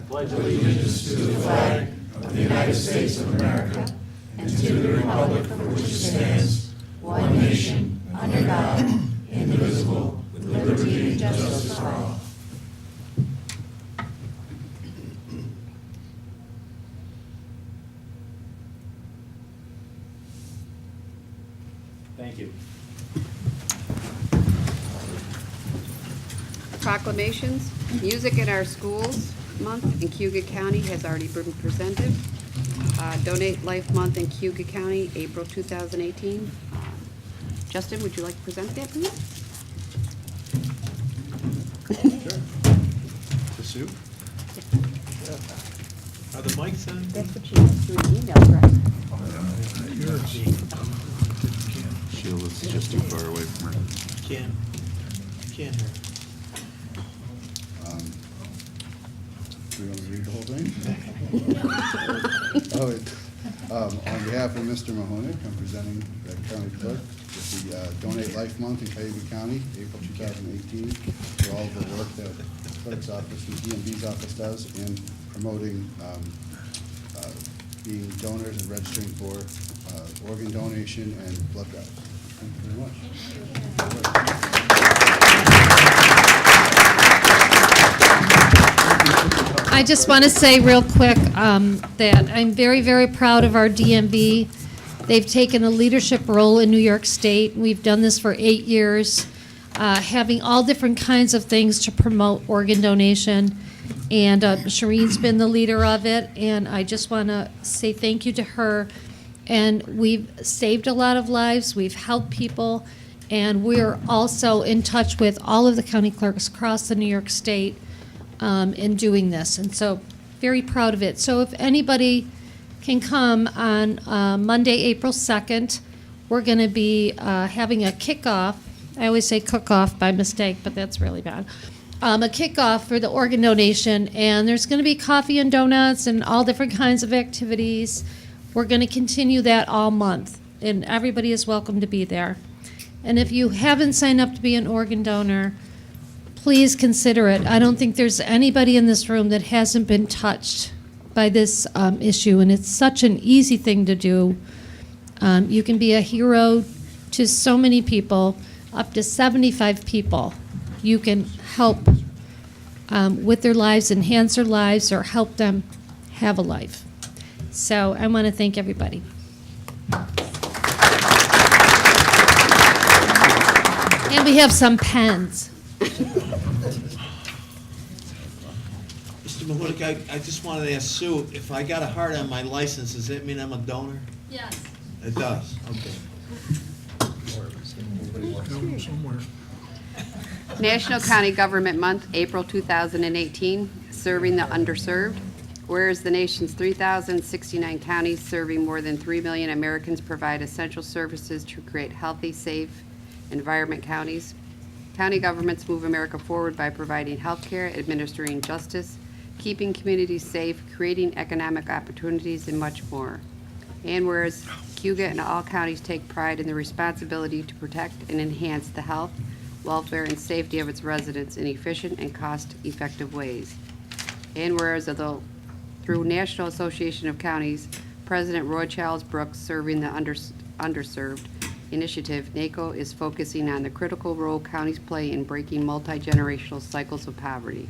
pledge allegiance to the flag of the United States of America and to the republic for which it stands, one nation, under God, indivisible, with liberty and justice for all. Thank you. Proclamations. Music in Our Schools Month in Cayuga County has already been presented. Donate Life Month in Cayuga County, April 2018. Justin, would you like to present that, please? Sure. To Sue? Are the mics on? That's what you asked through an email, right? Sheila's just too far away from her. Can't hear. Do you want to read the whole thing? On behalf of Mr. Mahonik, I'm presenting the county clerk with the Donate Life Month in Cayuga County, April 2018, for all the work that the clerk's office and DMV's office does in promoting being donors and registering for organ donation and blood drives. Thank you very much. I just want to say real quick that I'm very, very proud of our DMV. They've taken a leadership role in New York State. We've done this for 8 years, having all different kinds of things to promote organ donation. And Shireen's been the leader of it, and I just want to say thank you to her. And we've saved a lot of lives. We've helped people, and we're also in touch with all of the county clerks across the New York State in doing this, and so very proud of it. So if anybody can come on Monday, April 2nd, we're going to be having a kickoff. I always say cook-off by mistake, but that's really bad. A kickoff for the organ donation, and there's going to be coffee and donuts and all different kinds of activities. We're going to continue that all month, and everybody is welcome to be there. And if you haven't signed up to be an organ donor, please consider it. I don't think there's anybody in this room that hasn't been touched by this issue, and it's such an easy thing to do. You can be a hero to so many people, up to 75 people. You can help with their lives, enhance their lives, or help them have a life. So I want to thank everybody. And we have some pens. Mr. Mahonik, I just wanted to ask Sue, if I got a heart on my license, does that mean I'm a donor? Yes. It does, okay. National County Government Month, April 2018, Serving the Underserved. Whereas the nation's 3,069 counties serving more than 3 million Americans provide essential services to create healthy, safe environment counties. County governments move America forward by providing health care, administering justice, keeping communities safe, creating economic opportunities, and much more. And whereas Cayuga and all counties take pride in the responsibility to protect and enhance the health, welfare, and safety of its residents in efficient and cost-effective ways. And whereas through National Association of Counties, President Roy Charles Brooks serving the underserved initiative, NACO is focusing on the critical role counties play in breaking multi-generational cycles of poverty.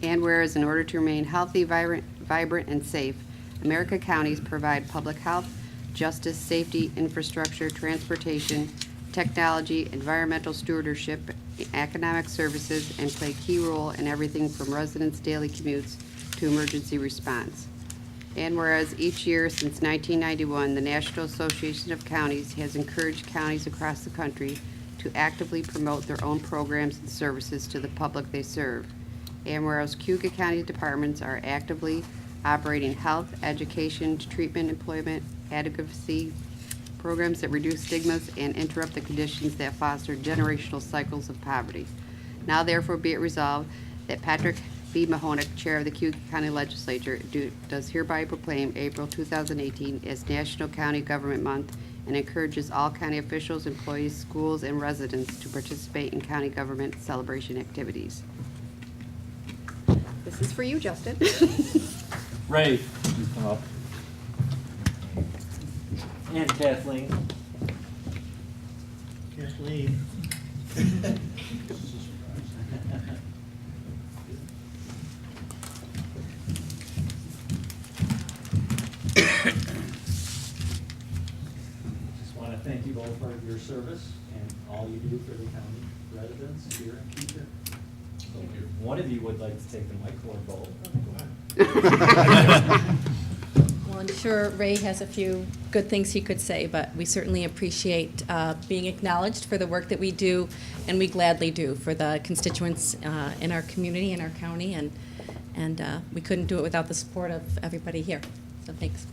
And whereas in order to remain healthy, vibrant, and safe, America counties provide public health, justice, safety, infrastructure, transportation, technology, environmental stewardship, economic services, and play a key role in everything from residents' daily commutes to emergency response. And whereas each year since 1991, the National Association of Counties has encouraged counties across the country to actively promote their own programs and services to the public they serve. And whereas Cayuga County departments are actively operating health, education, treatment, employment, advocacy programs that reduce stigmas and interrupt the conditions that foster generational cycles of poverty. Now therefore be it resolved that Patrick B. Mahonik, Chair of the Cayuga County Legislature, does hereby proclaim April 2018 as National County Government Month and encourages all county officials, employees, schools, and residents to participate in county government celebration activities. This is for you, Justin. Ray, you come up. And Kathleen. Kathleen. Just want to thank you both for your service and all you do for the county residents here in Cayuga. Thank you. One of you would like to take the mic or both. Well, I'm sure Ray has a few good things he could say, but we certainly appreciate being acknowledged for the work that we do, and we gladly do for the constituents in our community, in our county, and we couldn't do it without the support of everybody here. So thanks.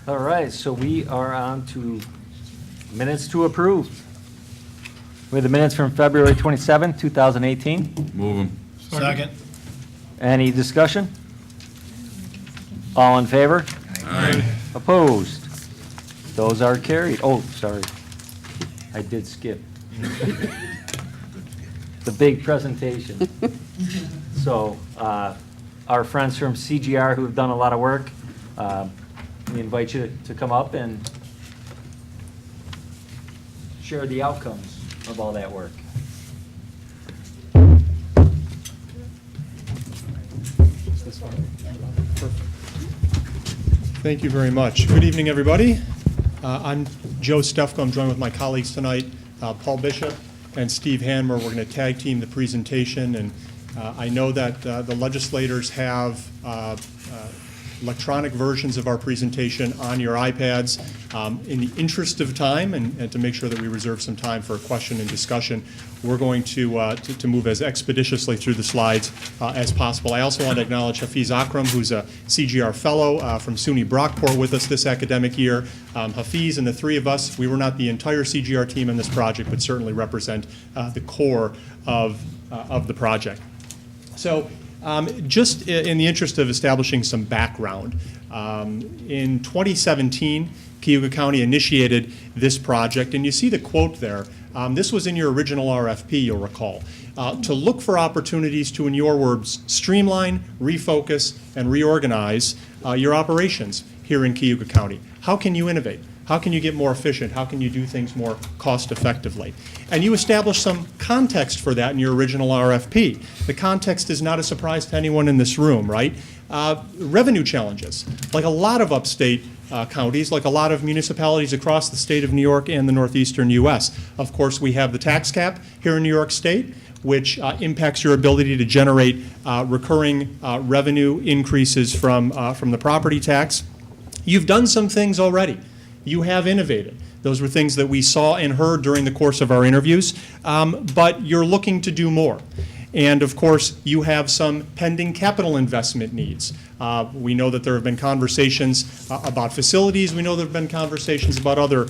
All right, so we are on to minutes to approve. We have the minutes from February 27th, 2018. Move them. Second. Any discussion? All in favor? Aye. Opposed? Those are carried. Oh, sorry. I did skip. The big presentation. So, our friends from CGR who have done a lot of work, we invite you to come up and share the outcomes of all that work. Thank you very much. Good evening, everybody. I'm Joe Stefko. I'm joined with my colleagues tonight, Paul Bishop and Steve Hanmer. We're going to tag team the presentation, and I know that the legislators have electronic versions of our presentation on your iPads. In the interest of time and to make sure that we reserve some time for a question and discussion, we're going to move as expeditiously through the slides as possible. I also want to acknowledge Hafiz Akram, who's a CGR fellow from SUNY Brockport with us this academic year. Hafiz and the three of us, we were not the entire CGR team in this project, but certainly represent the core of the project. So just in the interest of establishing some background, in 2017, Cayuga County initiated this project, and you see the quote there. This was in your original RFP, you'll recall, to look for opportunities to, in your words, streamline, refocus, and reorganize your operations here in Cayuga County. How can you innovate? How can you get more efficient? How can you do things more cost effectively? And you established some context for that in your original RFP. The context is not a surprise to anyone in this room, right? Revenue challenges. Like a lot of upstate counties, like a lot of municipalities across the state of New York and the northeastern U.S. Of course, we have the tax cap here in New York State, which impacts your ability to generate recurring revenue increases from the property tax. You've done some things already. You have innovated. Those were things that we saw and heard during the course of our interviews, but you're looking to do more. And of course, you have some pending capital investment needs. We know that there have been conversations about facilities. We know there have been conversations about other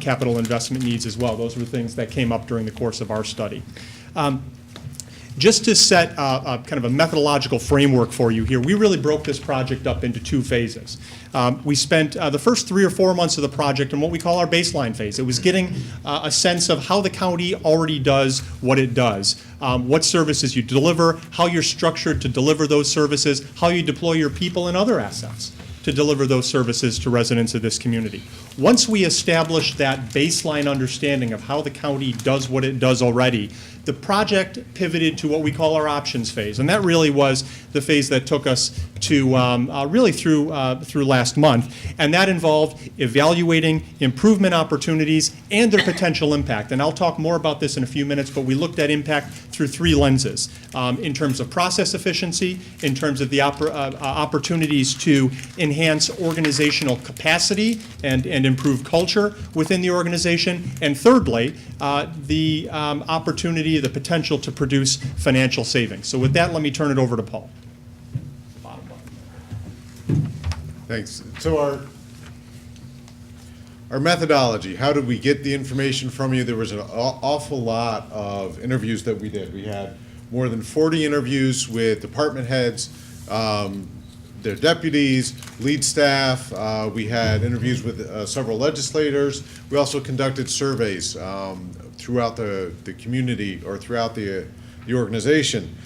capital investment needs as well. Those were things that came up during the course of our study. Just to set a kind of a methodological framework for you here, we really broke this project up into two phases. We spent the first 3 or 4 months of the project in what we call our baseline phase. It was getting a sense of how the county already does what it does, what services you deliver, how you're structured to deliver those services, how you deploy your people and other assets to deliver those services to residents of this community. Once we established that baseline understanding of how the county does what it does already, the project pivoted to what we call our options phase, and that really was the phase that took us to really through last month, and that involved evaluating improvement opportunities and their potential impact. And I'll talk more about this in a few minutes, but we looked at impact through 3 lenses, in terms of process efficiency, in terms of the opportunities to enhance organizational capacity and improve culture within the organization, and thirdly, the opportunity, the potential to produce financial savings. So with that, let me turn it over to Paul. Thanks. So our methodology, how did we get the information from you? There was an awful lot of interviews that we did. We had more than 40 interviews with department heads, their deputies, lead staff. We had interviews with several legislators. We also conducted surveys throughout the community or throughout the organization.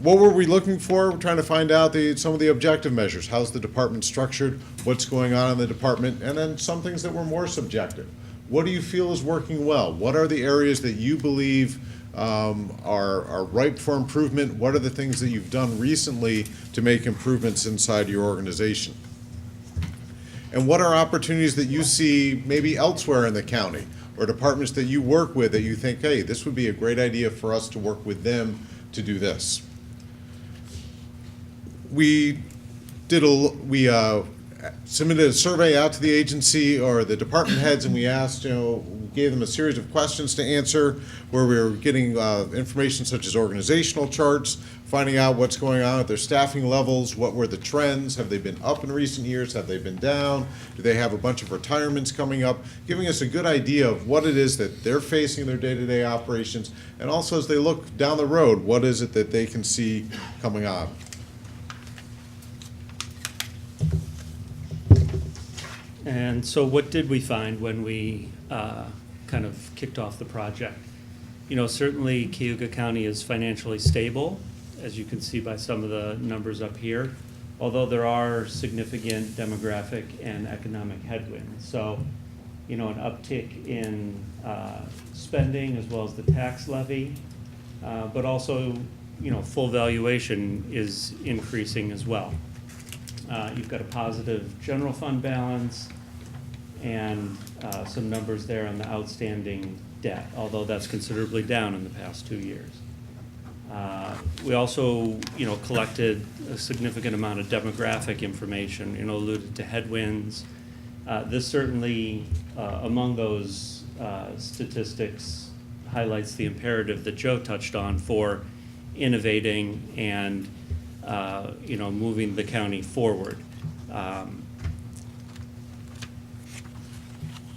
What were we looking for? We're trying to find out some of the objective measures. How's the department structured? What's going on in the department? And then some things that were more subjective. What do you feel is working well? What are the areas that you believe are ripe for improvement? What are the things that you've done recently to make improvements inside your organization? And what are opportunities that you see maybe elsewhere in the county or departments that you work with that you think, hey, this would be a great idea for us to work with them to do this? We submitted a survey out to the agency or the department heads, and we asked, gave them a series of questions to answer where we were getting information such as organizational charts, finding out what's going on at their staffing levels, what were the trends, have they been up in recent years, have they been down, do they have a bunch of retirements coming up, giving us a good idea of what it is that they're facing in their day-to-day operations, and also as they look down the road, what is it that they can see coming on. And so what did we find when we kind of kicked off the project? Certainly Cayuga County is financially stable, as you can see by some of the numbers up here, although there are significant demographic and economic headwinds. So, an uptick in spending as well as the tax levy, but also, full valuation is increasing as well. You've got a positive general fund balance and some numbers there on the outstanding debt, although that's considerably down in the past 2 years. We also, collected a significant amount of demographic information, alluded to headwinds. This certainly, among those statistics, highlights the imperative that Joe touched on for innovating and moving the county forward.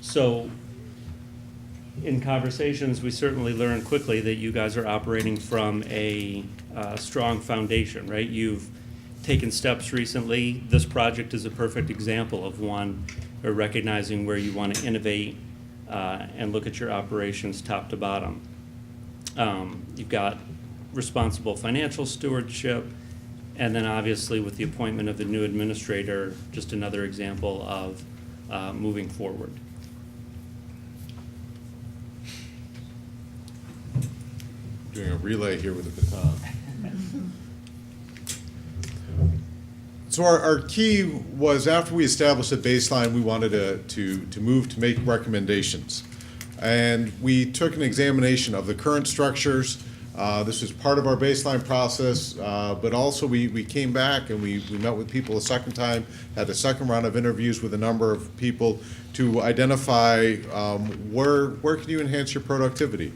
So in conversations, we certainly learned quickly that you guys are operating from a strong foundation, right? You've taken steps recently. This project is a perfect example of one, or recognizing where you want to innovate and look at your operations top to bottom. You've got responsible financial stewardship, and then obviously with the appointment of the new administrator, just another example of moving forward. Doing a relay here with the baton. So our key was, after we established a baseline, we wanted to move to make recommendations. And we took an examination of the current structures. This was part of our baseline process, but also we came back and we met with people a second time, had a second round of interviews with a number of people to identify where can you enhance your productivity.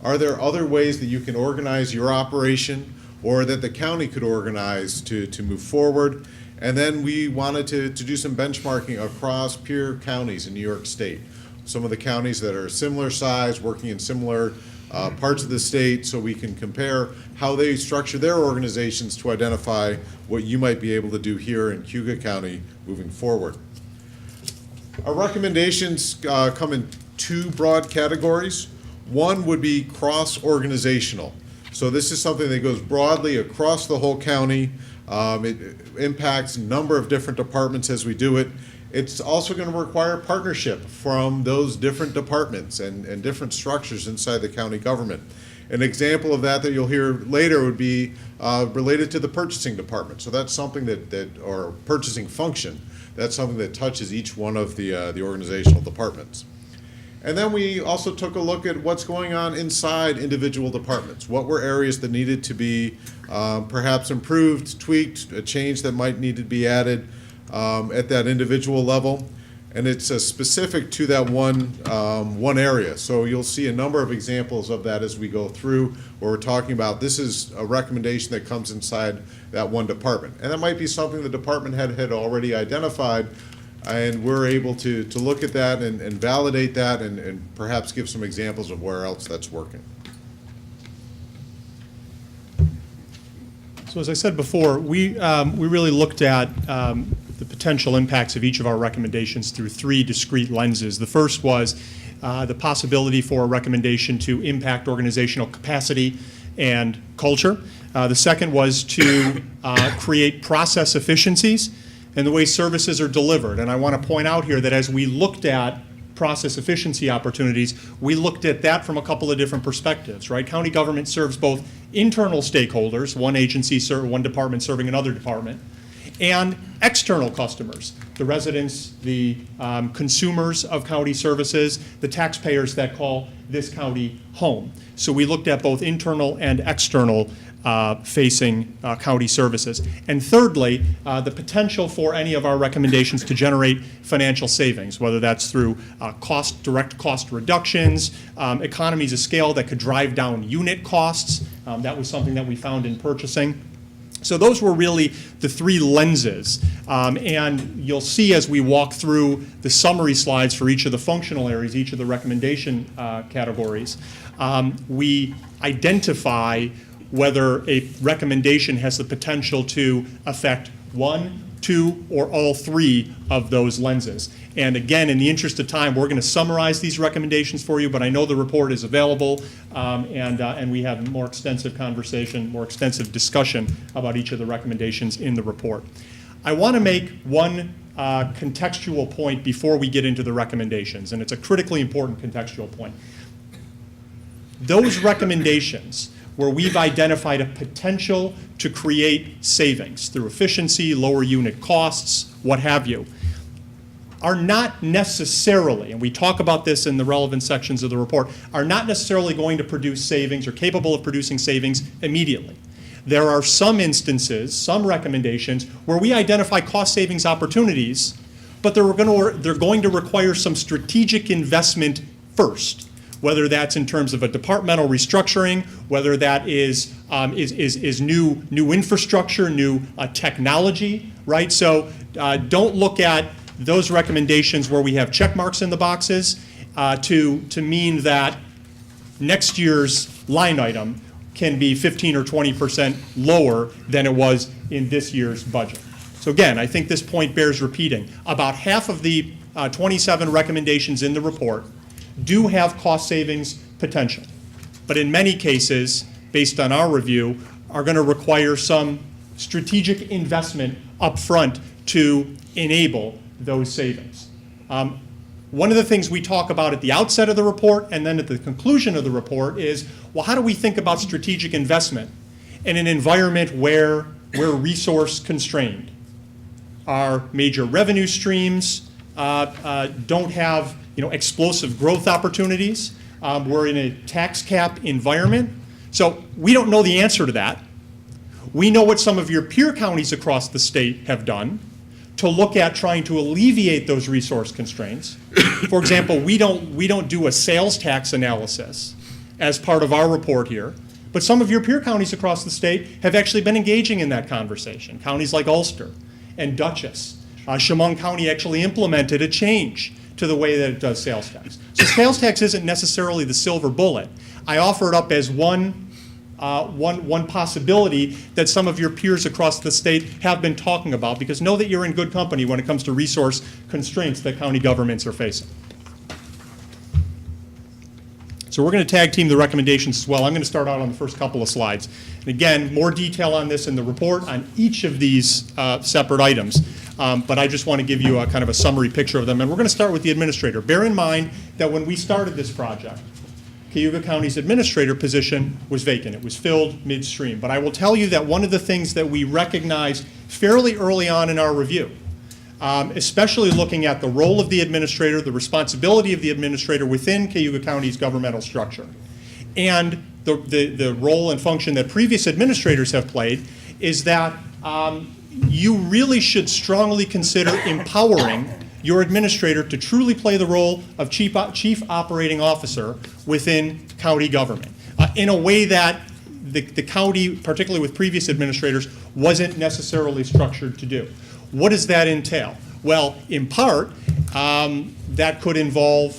Are there other ways that you can organize your operation or that the county could organize to move forward? And then we wanted to do some benchmarking across peer counties in New York State. Some of the counties that are similar size, working in similar parts of the state, so we can compare how they structure their organizations to identify what you might be able to do here in Cayuga County moving forward. Our recommendations come in two broad categories. One would be cross-organizational. So this is something that goes broadly across the whole county. It impacts a number of different departments as we do it. It's also going to require partnership from those different departments and different structures inside the county government. An example of that you'll hear later would be related to the purchasing department. So that's something or purchasing function, that's something that touches each one of the organizational departments. And then we also took a look at what's going on inside individual departments. What were areas that needed to be perhaps improved, tweaked, a change that might need to be added at that individual level. And it's specific to that one area. So you'll see a number of examples of that as we go through, where we're talking about this is a recommendation that comes inside that one department. And that might be something the department head had already identified, and we're able to look at that and validate that and perhaps give some examples of where else that's working. So as I said before, we really looked at the potential impacts of each of our recommendations through three discrete lenses. The first was the possibility for a recommendation to impact organizational capacity and culture. The second was to create process efficiencies in the way services are delivered. And I want to point out here that as we looked at process efficiency opportunities, we looked at that from a couple of different perspectives, right? County government serves both internal stakeholders, one agency, one department serving another department, and external customers, the residents, the consumers of county services, the taxpayers that call this county home. So we looked at both internal and external facing county services. And thirdly, the potential for any of our recommendations to generate financial savings, whether that's through direct cost reductions, economies of scale that could drive down unit costs. That was something that we found in purchasing. So those were really the three lenses. And you'll see as we walk through the summary slides for each of the functional areas, each of the recommendation categories, we identify whether a recommendation has the potential to affect one, two, or all three of those lenses. And again, in the interest of time, we're going to summarize these recommendations for you, but I know the report is available, and we have more extensive conversation, more extensive discussion about each of the recommendations in the report. I want to make one contextual point before we get into the recommendations, and it's a critically important contextual point. Those recommendations where we've identified a potential to create savings through efficiency, lower unit costs, what have you, are not necessarily, and we talk about this in the relevant sections of the report, are not necessarily going to produce savings or capable of producing savings immediately. There are some instances, some recommendations, where we identify cost savings opportunities, but they're going to require some strategic investment first, whether that's in terms of a departmental restructuring, whether that is new infrastructure, new technology, right? So don't look at those recommendations where we have check marks in the boxes to mean that next year's line item can be 15 or 20% lower than it was in this year's budget. So again, I think this point bears repeating. About half of the 27 recommendations in the report do have cost savings potential, but in many cases, based on our review, are going to require some strategic investment up front to enable those savings. One of the things we talk about at the outset of the report and then at the conclusion of the report is, well, how do we think about strategic investment in an environment where we're resource constrained? Our major revenue streams don't have explosive growth opportunities. We're in a tax cap environment. So we don't know the answer to that. We know what some of your peer counties across the state have done to look at trying to alleviate those resource constraints. For example, we don't do a sales tax analysis as part of our report here, but some of your peer counties across the state have actually been engaging in that conversation. Counties like Ulster and Dutchess. Chemung County actually implemented a change to the way that it does sales tax. So sales tax isn't necessarily the silver bullet. I offer it up as one possibility that some of your peers across the state have been talking about, because know that you're in good company when it comes to resource constraints that county governments are facing. So we're going to tag team the recommendations as well. I'm going to start out on the first couple of slides. And again, more detail on this in the report on each of these separate items. But I just want to give you a kind of a summary picture of them. And we're going to start with the administrator. Bear in mind that when we started this project, Cayuga County's administrator position was vacant. It was filled midstream. But I will tell you that one of the things that we recognized fairly early on in our review, especially looking at the role of the administrator, the responsibility of the administrator within Cayuga County's governmental structure, and the role and function that previous administrators have played, is that you really should strongly consider empowering your administrator to truly play the role of chief operating officer within county government in a way that the county, particularly with previous administrators, wasn't necessarily structured to do. What does that entail? Well, in part, that could involve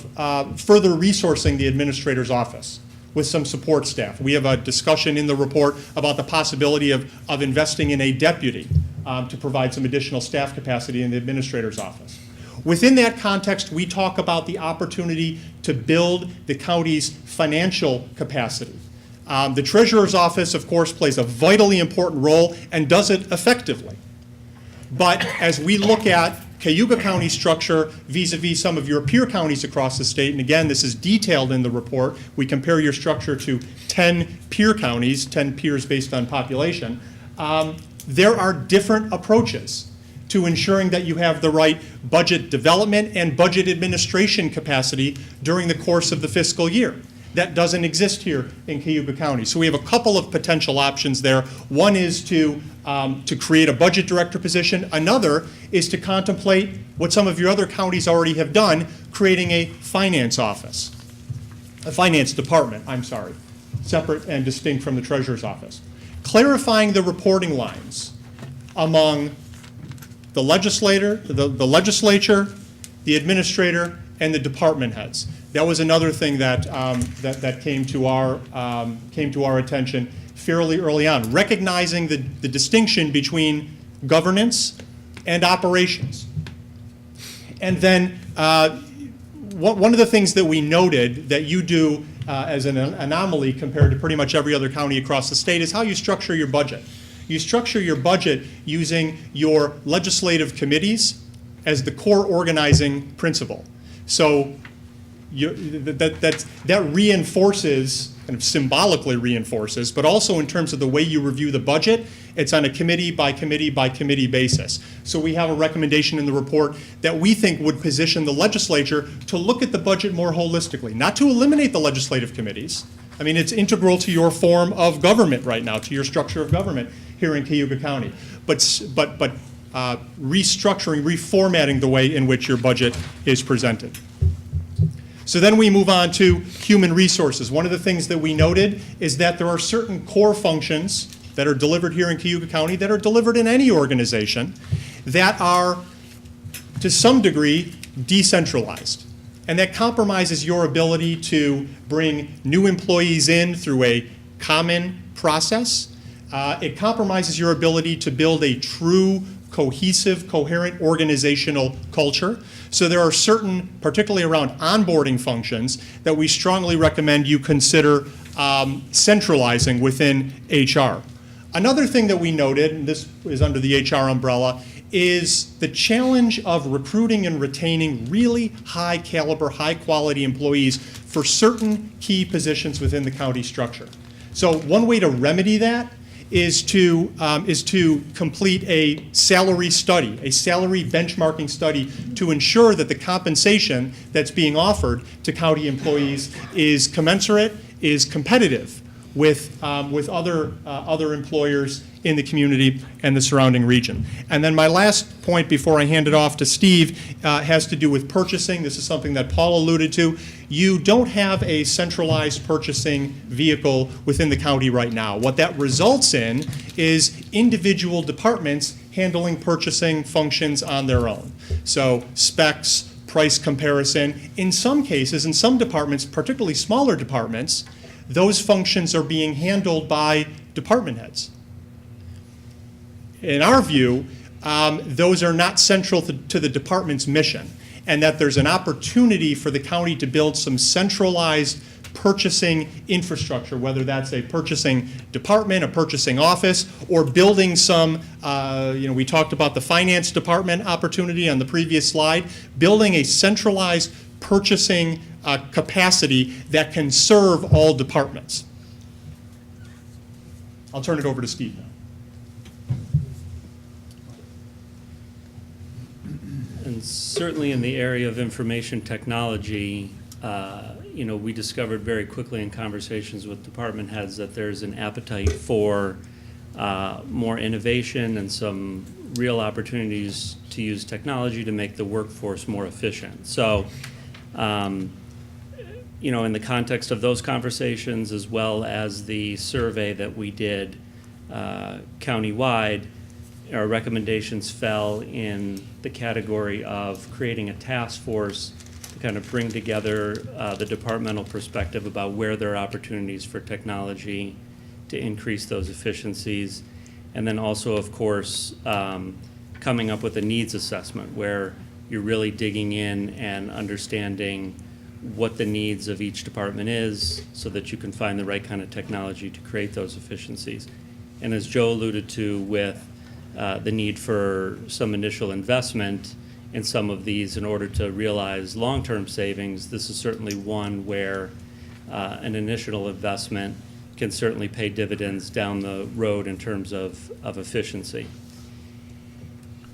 further resourcing the administrator's office with some support staff. We have a discussion in the report about the possibility of investing in a deputy to provide some additional staff capacity in the administrator's office. Within that context, we talk about the opportunity to build the county's financial capacity. The treasurer's office, of course, plays a vitally important role and does it effectively. But as we look at Cayuga County's structure vis-a-vis some of your peer counties across the state, and again, this is detailed in the report, we compare your structure to 10 peer counties, 10 peers based on population, there are different approaches to ensuring that you have the right budget development and budget administration capacity during the course of the fiscal year. That doesn't exist here in Cayuga County. So we have a couple of potential options there. One is to create a budget director position. Another is to contemplate what some of your other counties already have done, creating a finance office, a finance department, I'm sorry, separate and distinct from the treasurer's office. Clarifying the reporting lines among the legislature, the administrator, and the department heads. That was another thing that that came to our attention fairly early on, recognizing the distinction between governance and operations. And then one of the things that we noted that you do as an anomaly compared to pretty much every other county across the state is how you structure your budget. You structure your budget using your legislative committees as the core organizing principle. So that reinforces, kind of symbolically reinforces, but also in terms of the way you review the budget, it's on a committee by committee by committee basis. So we have a recommendation in the report that we think would position the legislature to look at the budget more holistically, not to eliminate the legislative committees. I mean, it's integral to your form of government right now, to your structure of government here in Cayuga County. But restructuring, reformatting the way in which your budget is presented. So then we move on to human resources. One of the things that we noted is that there are certain core functions that are delivered here in Cayuga County that are delivered in any organization that are, to some degree, decentralized. And that compromises your ability to bring new employees in through a common process. It compromises your ability to build a true, cohesive, coherent organizational culture. So there are certain, particularly around onboarding functions, that we strongly recommend you consider centralizing within HR. Another thing that we noted, and this is under the HR umbrella, is the challenge of recruiting and retaining really high caliber, high quality employees for certain key positions within the county structure. So one way to remedy that is to complete a salary study, a salary benchmarking study to ensure that the compensation that's being offered to county employees is commensurate, is competitive with other employers in the community and the surrounding region. And then my last point before I hand it off to Steve has to do with purchasing. This is something that Paul alluded to. You don't have a centralized purchasing vehicle within the county right now. What that results in is individual departments handling purchasing functions on their own. So specs, price comparison. In some cases, in some departments, particularly smaller departments, those functions are being handled by department heads. In our view, those are not central to the department's mission, and that there's an opportunity for the county to build some centralized purchasing infrastructure, whether that's a purchasing department, a purchasing office, or building some, we talked about the finance department opportunity on the previous slide, building a centralized purchasing capacity that can serve all departments. I'll turn it over to Steve now. And certainly in the area of information technology, we discovered very quickly in conversations with department heads that there's an appetite for more innovation and some real opportunities to use technology to make the workforce more efficient. So, in the context of those conversations, as well as the survey that we did countywide, our recommendations fell in the category of creating a task force to kind of bring together the departmental perspective about where there are opportunities for technology to increase those efficiencies. And then also, of course, coming up with a needs assessment where you're really digging in and understanding what the needs of each department is so that you can find the right kind of technology to create those efficiencies. And as Joe alluded to with the need for some initial investment in some of these in order to realize long-term savings, this is certainly one where an initial investment can certainly pay dividends down the road in terms of efficiency.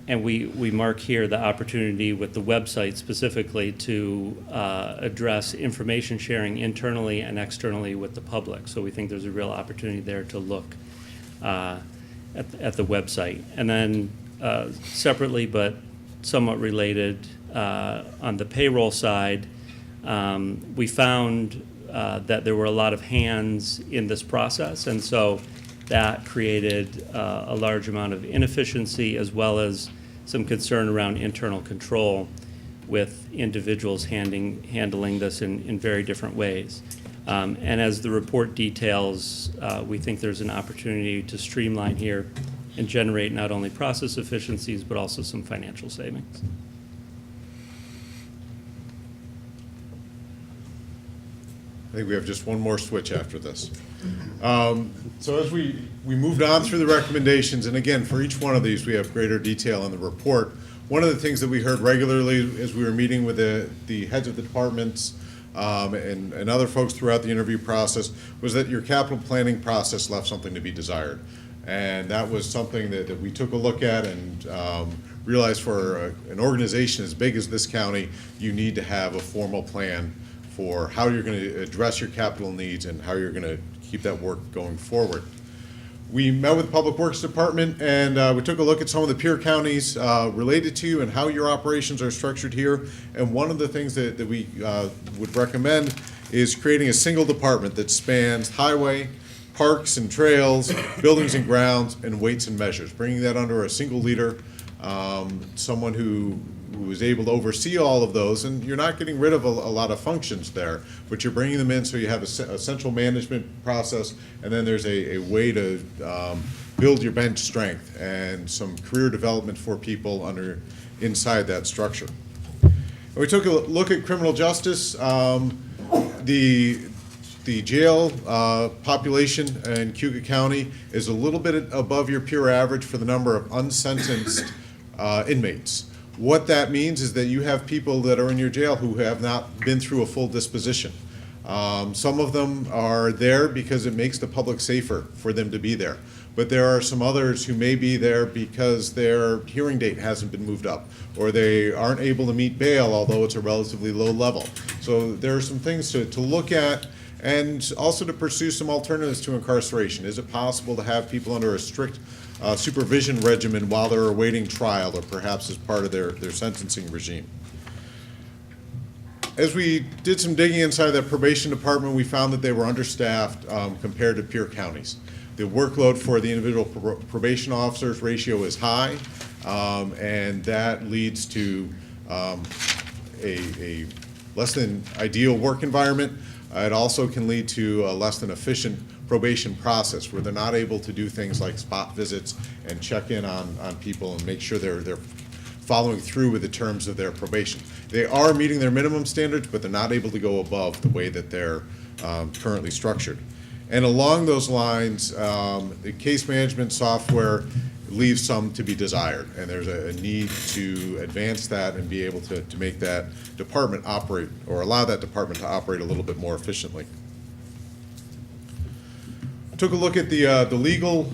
And we mark here the opportunity with the website specifically to address information sharing internally and externally with the public. So we think there's a real opportunity there to look at the website. And then separately but somewhat related, on the payroll side, we found that there were a lot of hands in this process, and so that created a large amount of inefficiency as well as some concern around internal control with individuals handling this in very different ways. And as the report details, we think there's an opportunity to streamline here and generate not only process efficiencies, but also some financial savings. I think we have just one more switch after this. So as we moved on through the recommendations, and again, for each one of these, we have greater detail in the report. One of the things that we heard regularly as we were meeting with the heads of the departments and other folks throughout the interview process was that your capital planning process left something to be desired. And that was something that we took a look at and realized for an organization as big as this county, you need to have a formal plan for how you're going to address your capital needs and how you're going to keep that work going forward. We met with the Public Works Department and we took a look at some of the peer counties related to you and how your operations are structured here. And one of the things that we would recommend is creating a single department that spans highway, parks and trails, buildings and grounds, and weights and measures, bringing that under a single leader, someone who is able to oversee all of those. And you're not getting rid of a lot of functions there, but you're bringing them in so you have a central management process, and then there's a way to build your bench strength and some career development for people inside that structure. And we took a look at criminal justice. The jail population in Cayuga County is a little bit above your peer average for the number of unsentenced inmates. What that means is that you have people that are in your jail who have not been through a full disposition. Some of them are there because it makes the public safer for them to be there. But there are some others who may be there because their hearing date hasn't been moved up, or they aren't able to meet bail, although it's a relatively low level. So there are some things to look at, and also to pursue some alternatives to incarceration. Is it possible to have people under a strict supervision regimen while they're awaiting trial, or perhaps as part of their sentencing regime? As we did some digging inside that probation department, we found that they were understaffed compared to peer counties. The workload for the individual probation officers ratio is high, and that leads to a less than ideal work environment. It also can lead to a less than efficient probation process where they're not able to do things like spot visits and check in on people and make sure they're following through with the terms of their probation. They are meeting their minimum standards, but they're not able to go above the way that they're currently structured. And along those lines, the case management software leaves some to be desired, and there's a need to advance that and be able to make that department operate, or allow that department to operate a little bit more efficiently. Took a look at the legal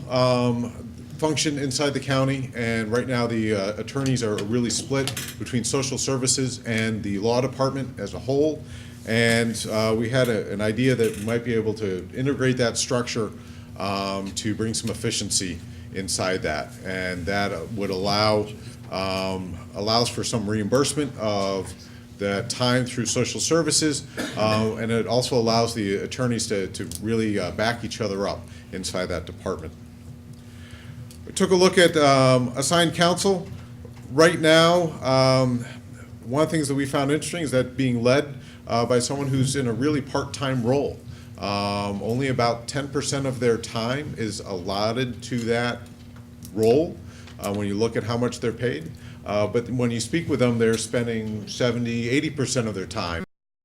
function inside the county, and right now the attorneys are really split between social services and the law department as a whole. And we had an idea that we might be able to integrate that structure to bring some efficiency inside that, and that would allows for some reimbursement of the time through social services, and it also allows the attorneys to really back each other up inside that department. We took a look at assigned counsel. Right now, one of the things that we found interesting is that being led by someone who's in a really part-time role. Only about 10% of their time is allotted to that role when you look at how much they're paid. But when you speak with them, they're spending 70, 80% of their time